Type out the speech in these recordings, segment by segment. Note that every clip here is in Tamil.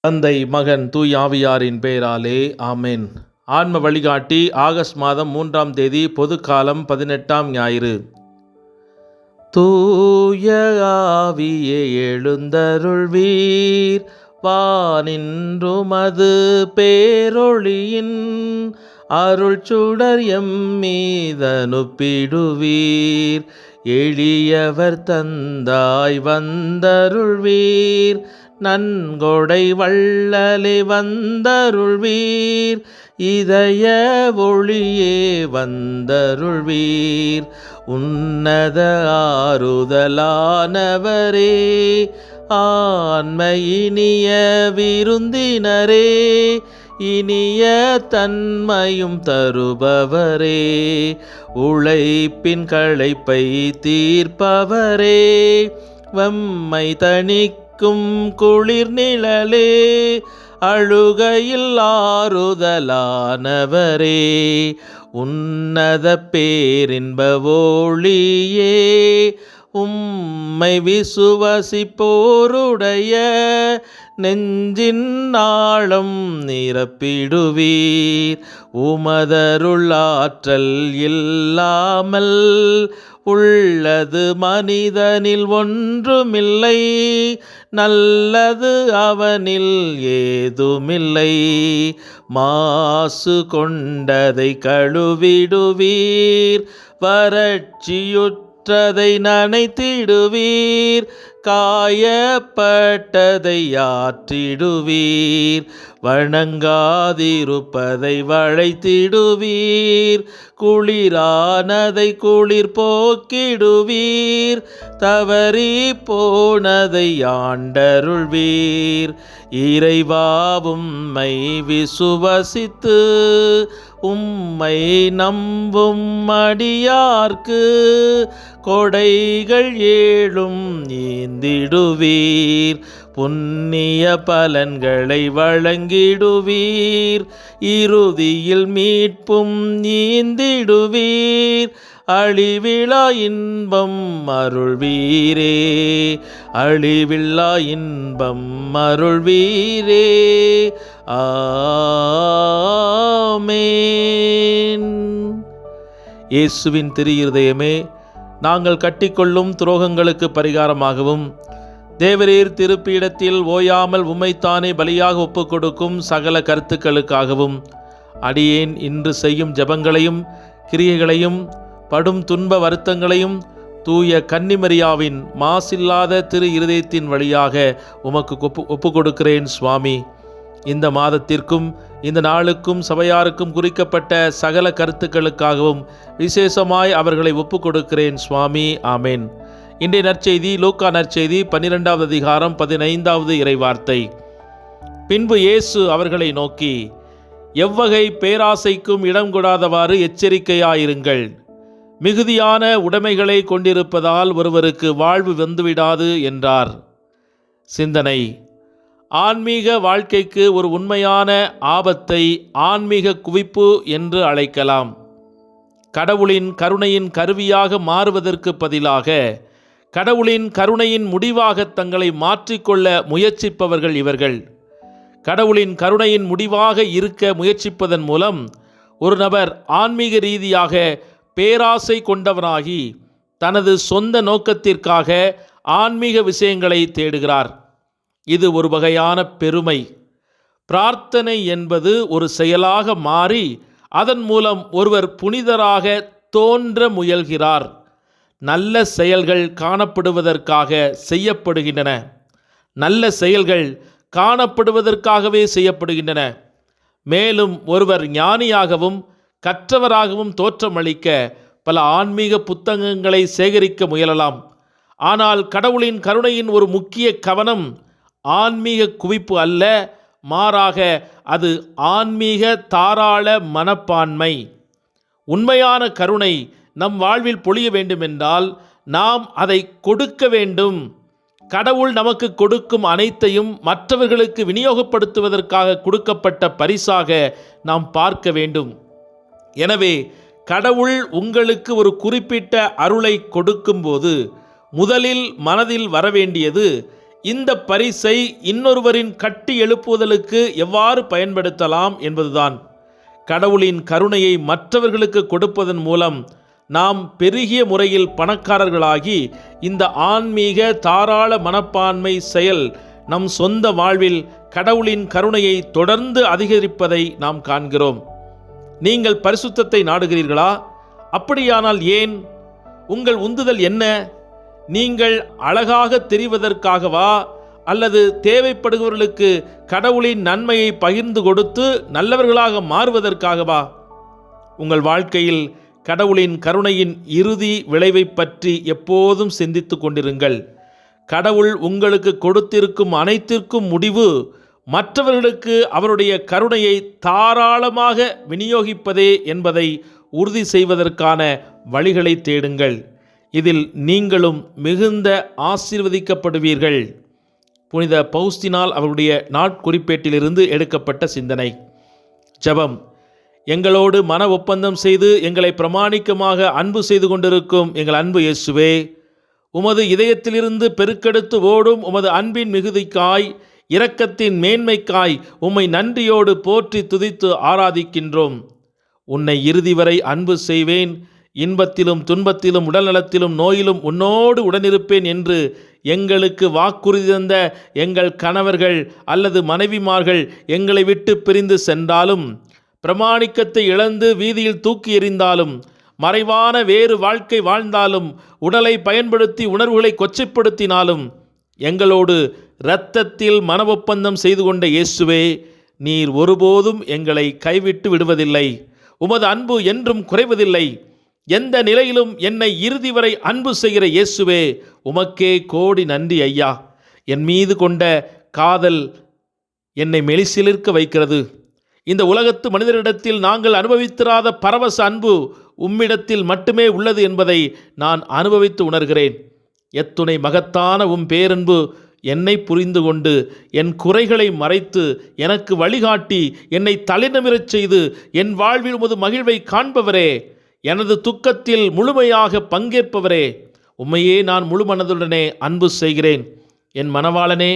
தந்தை, மகன், தூய் ஆவியாரின் பெயராலே ஆமென். ஆன்ம வழிகாட்டி ஆகஸ்ட் மாதம் 3ஆம் தேதி, பொதுக்காலம் 18ஆம் ஞாயிறு. தூய ஆவியே எழுந்தருள்வீர், வானின்றுமது பேரொளியின் அருள் சுடர் எம் மீதனுப்பிடுவீர். எளியவர் தந்தாய் வந்தருள்வீர், நன்கொடை வள்ளலே வந்தருள்வீர். இதய ஒளியே வந்தருள்வீர். உன்னத ஆறுதலானவரே, ஆன்மையினிய விருந்தினரே, இனிய தன்மையும் தருபவரே, உழைப்பின் களைப்பை தீர்ப்பவரே, வம்மை தணிக்கும் குளிர் நிழலே, அழுகையில் ஆறுதலானவரே, உன்னத பேரின்ப ஒளியே, உம்மை விசுவசிப்போருடைய நெஞ்சின் ஆழம் நிரப்பிடுவீர். உமதருள் ஆற்றல் இல்லாமல் உள்ளது மனிதனில் ஒன்றுமில்லை, நல்லது அவனில் ஏதுமில்லை. மாசு கொண்டதை கழுவிடுவீர், வறட்சியுற்றதை நனைத்திடுவீர், காயப்பட்டதை ஆற்றிடுவீர், வணங்காதிருப்பதை வளைத்திடுவீர், குளிரானதை குளிர் போக்கிடுவீர், தவறி போனதை ஆண்டருள்வீர். இறைவா, உம்மை விசுவசித்து உம்மை நம்பும் அடியார்க்கு கொடைகள் ஏழும் ஏந்திடுவீர், புண்ணிய பலன்களை வழங்கிடுவீர், இறுதியில் மீட்பும் ஈந்திடுவீர். அழிவிலா இன்பம் அருள்வீரே, அழிவில்லா இன்பம் அருள்வீரே. ஆமென். இயேசுவின் திரு இருதயமே, நாங்கள் கட்டிக்கொள்ளும் துரோகங்களுக்கு பரிகாரமாகவும், தேவரீர் திருப்பீடத்தில் ஓயாமல் உம்மைத்தானே பலியாக ஒப்புக்கொடுக்கும் சகல கருத்துக்களுக்காகவும், அடியேன் இன்று செய்யும் ஜெபங்களையும் கிரியைகளையும் படும் துன்ப வருத்தங்களையும் தூய கன்னிமரியாவின் மாசில்லாத திரு இருதயத்தின் வழியாக உமக்கு ஒப்புக்கொடுக்கிறேன் சுவாமி. இந்த மாதத்திற்கும் இந்த நாளுக்கும் சபையாருக்கும் குறிக்கப்பட்ட சகல கருத்துக்களுக்காகவும் விசேஷமாய் அவர்களை ஒப்புக்கொடுக்கிறேன் சுவாமி. ஆமென். இன்றைய நற்செய்தி லூக்கா நற்செய்தி 12வது அதிகாரம் 15வது இறைவார்த்தை. பின்பு இயேசு அவர்களை நோக்கி, எவ்வகை பேராசைக்கும் இடம் கொடாதவாறு எச்சரிக்கையாயிருங்கள். மிகுதியான உடைமைகளை கொண்டிருப்பதால் ஒருவருக்கு வாழ்வு வந்துவிடாது என்றார். சிந்தனை: ஆன்மீக வாழ்க்கைக்கு ஒரு உண்மையான ஆபத்தை ஆன்மீக குவிப்பு என்று அழைக்கலாம். கடவுளின் கருணையின் கருவியாக மாறுவதற்கு பதிலாக கடவுளின் கருணையின் முடிவாக தங்களை மாற்றிக்கொள்ள முயற்சிப்பவர்கள் இவர்கள். கடவுளின் கருணையின் முடிவாக இருக்க முயற்சிப்பதன் மூலம் ஒரு நபர் ஆன்மீக ரீதியாக பேராசை கொண்டவனாகி தனது சொந்த நோக்கத்திற்காக ஆன்மீக விஷயங்களை தேடுகிறார். இது ஒரு வகையான பெருமை. பிரார்த்தனை என்பது ஒரு செயலாக மாறி அதன் மூலம் ஒருவர் புனிதராக தோன்ற முயல்கிறார். நல்ல செயல்கள் காணப்படுவதற்காக செய்யப்படுகின்றன. நல்ல செயல்கள் காணப்படுவதற்காகவே செய்யப்படுகின்றன. மேலும் ஒருவர் ஞானியாகவும் கற்றவராகவும் தோற்றமளிக்க பல ஆன்மீக புத்தகங்களை சேகரிக்க முயலலாம். ஆனால் கடவுளின் கருணையின் ஒரு முக்கிய கவனம் ஆன்மீக குவிப்பு அல்ல, மாறாக அது ஆன்மீக தாராள மனப்பான்மை. உண்மையான கருணை நம் வாழ்வில் பொழிய வேண்டுமென்றால் நாம் அதை கொடுக்க வேண்டும். கடவுள் நமக்கு கொடுக்கும் அனைத்தையும் மற்றவர்களுக்கு விநியோகப்படுத்துவதற்காக கொடுக்கப்பட்ட பரிசாக நாம் பார்க்க வேண்டும். எனவே கடவுள் உங்களுக்கு ஒரு குறிப்பிட்ட அருளை கொடுக்கும்போது முதலில் மனதில் வரவேண்டியது, இந்த பரிசை இன்னொருவரின் கட்டி எழுப்புதலுக்கு எவ்வாறு பயன்படுத்தலாம் என்பதுதான். கடவுளின் கருணையை மற்றவர்களுக்கு கொடுப்பதன் மூலம் நாம் பெருகிய முறையில் பணக்காரர்களாகி இந்த ஆன்மீக தாராள மனப்பான்மை செயல் நம் சொந்த வாழ்வில் கடவுளின் கருணையை தொடர்ந்து அதிகரிப்பதை நாம் காண்கிறோம். நீங்கள் பரிசுத்தத்தை நாடுகிறீர்களா? அப்படியானால் ஏன்? உங்கள் உந்துதல் என்ன? நீங்கள் அழகாக தெரிவதற்காகவா, அல்லது தேவைப்படுபவர்களுக்கு கடவுளின் நன்மையை பகிர்ந்து கொடுத்து நல்லவர்களாக மாறுவதற்காகவா? உங்கள் வாழ்க்கையில் கடவுளின் கருணையின் இறுதி விளைவை பற்றி எப்போதும் சிந்தித்து கொண்டிருங்கள். கடவுள் உங்களுக்கு கொடுத்திருக்கும் அனைத்திற்கும் முடிவு மற்றவர்களுக்கு அவருடைய கருணையை தாராளமாக விநியோகிப்பதே என்பதை உறுதி செய்வதற்கான வழிகளை தேடுங்கள். இதில் நீங்களும் மிகுந்த ஆசீர்வதிக்கப்படுவீர்கள். புனித பவுஸ்தினால் அவருடைய நாட்குறிப்பேட்டிலிருந்து எடுக்கப்பட்ட சிந்தனை. ஜெபம். எங்களோடு மன ஒப்பந்தம் செய்து எங்களை பிரமாணிக்கமாக அன்பு செய்து கொண்டிருக்கும் எங்கள் அன்பு இயேசுவே, உமது இதயத்திலிருந்து பெருக்கெடுத்து ஓடும் உமது அன்பின் மிகுதிக்காய், இரக்கத்தின் மேன்மைக்காய் உம்மை நன்றியோடு போற்றி துதித்து ஆராதிக்கின்றோம். உன்னை இறுதி வரை அன்பு செய்வேன், இன்பத்திலும் துன்பத்திலும் உடல்நலத்திலும் நோயிலும் உன்னோடு உடனிருப்பேன் என்று எங்களுக்கு வாக்குறுதி தந்த எங்கள் கணவர்கள் அல்லது மனைவிமார்கள் எங்களை விட்டு பிரிந்து சென்றாலும், பிரமாணிக்கத்தை இழந்து வீதியில் தூக்கி எறிந்தாலும், மறைவான வேறு வாழ்க்கை வாழ்ந்தாலும், உடலை பயன்படுத்தி உணர்வுகளை கொச்சைப்படுத்தினாலும், எங்களோடு இரத்தத்தில் மன ஒப்பந்தம் செய்து கொண்ட இயேசுவே, நீர் ஒருபோதும் எங்களை கைவிட்டு விடுவதில்லை. உமது அன்பு என்றும் குறைவதில்லை. எந்த நிலையிலும் என்னை இறுதி வரை அன்பு செய்கிற இயேசுவே, உமக்கே கோடி நன்றி ஐயா. என் மீது கொண்ட காதல் என்னை மெலிசிலிர்க்க வைக்கிறது. இந்த உலகத்து மனிதரிடத்தில் நாங்கள் அனுபவித்திராத பரவச அன்பு உம்மிடத்தில் மட்டுமே உள்ளது என்பதை நான் அனுபவித்து உணர்கிறேன். எத்துணை மகத்தான உம் பேரன்பு என்னை புரிந்து கொண்டு என் குறைகளை மறைத்து எனக்கு வழிகாட்டி என்னை தலைநிமிரச் செய்து என் வாழ்வில் உமது மகிழ்வை காண்பவரே, எனது துக்கத்தில் முழுமையாக பங்கேற்பவரே, உம்மையே நான் முழு மனதுடனே அன்பு செய்கிறேன். என் மணவாளனே,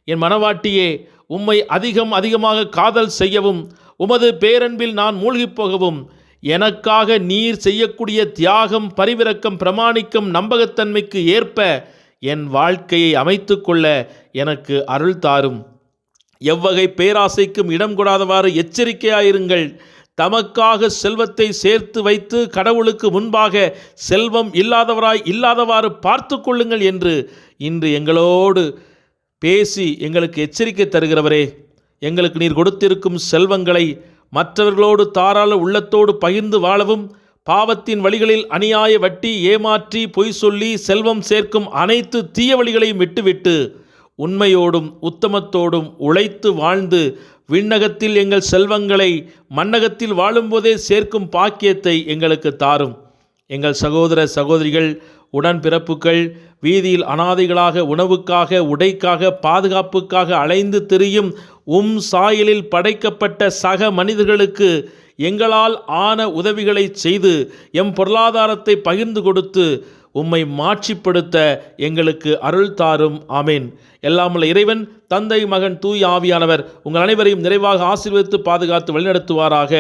என் மணவாட்டியே, உம்மை அதிகமாக காதல் செய்யவும் உமது பேரன்பில் நான் மூழ்கிப் போகவும் எனக்காக நீர் செய்யக்கூடிய தியாகம், பரிவிரக்கம், பிரமாணிக்கம், நம்பகத்தன்மைக்கு ஏற்ப என் வாழ்க்கையை அமைத்து கொள்ள எனக்கு அருள் தாரும். எவ்வகை பேராசைக்கும் இடம் கொடாதவாறு எச்சரிக்கையாயிருங்கள். தமக்காக செல்வத்தை சேர்த்து வைத்து கடவுளுக்கு முன்பாக செல்வம் இல்லாதவாறு பார்த்து கொள்ளுங்கள் என்று இன்று எங்களோடு பேசி எங்களுக்கு எச்சரிக்கை தருகிறவரே, எங்களுக்கு நீர் கொடுத்திருக்கும் செல்வங்களை மற்றவர்களோடு தாராள உள்ளத்தோடு பகிர்ந்து வாழவும், பாவத்தின் வழிகளில் அநியாய வட்டி, ஏமாற்றி, பொய் சொல்லி செல்வம் சேர்க்கும் அனைத்து தீய வழிகளையும் விட்டுவிட்டு உண்மையோடும் உத்தமத்தோடும் உழைத்து வாழ்ந்து விண்ணகத்தில் எங்கள் செல்வங்களை மண்ணகத்தில் வாழும்போதே சேர்க்கும் பாக்கியத்தை எங்களுக்கு தாரும். எங்கள் சகோதர சகோதரிகள், உடன்பிறப்புகள், வீதியில் அனாதைகளாக உணவுக்காக, உடைக்காக, பாதுகாப்புக்காக அலைந்து திரியும் சாயலில் படைக்கப்பட்ட சக மனிதர்களுக்கு எங்களால் ஆன உதவிகளை செய்து எம் பொருளாதாரத்தை பகிர்ந்து கொடுத்து உம்மை மாட்சிப்படுத்த எங்களுக்கு அருள் தாரும். ஆமேன். எல்லாமுள்ள இறைவன், தந்தை, மகன், தூய ஆவியானவர் உங்கள் அனைவரையும் நிறைவாக ஆசீர்வதித்து பாதுகாத்து வழிநடத்துவாராக.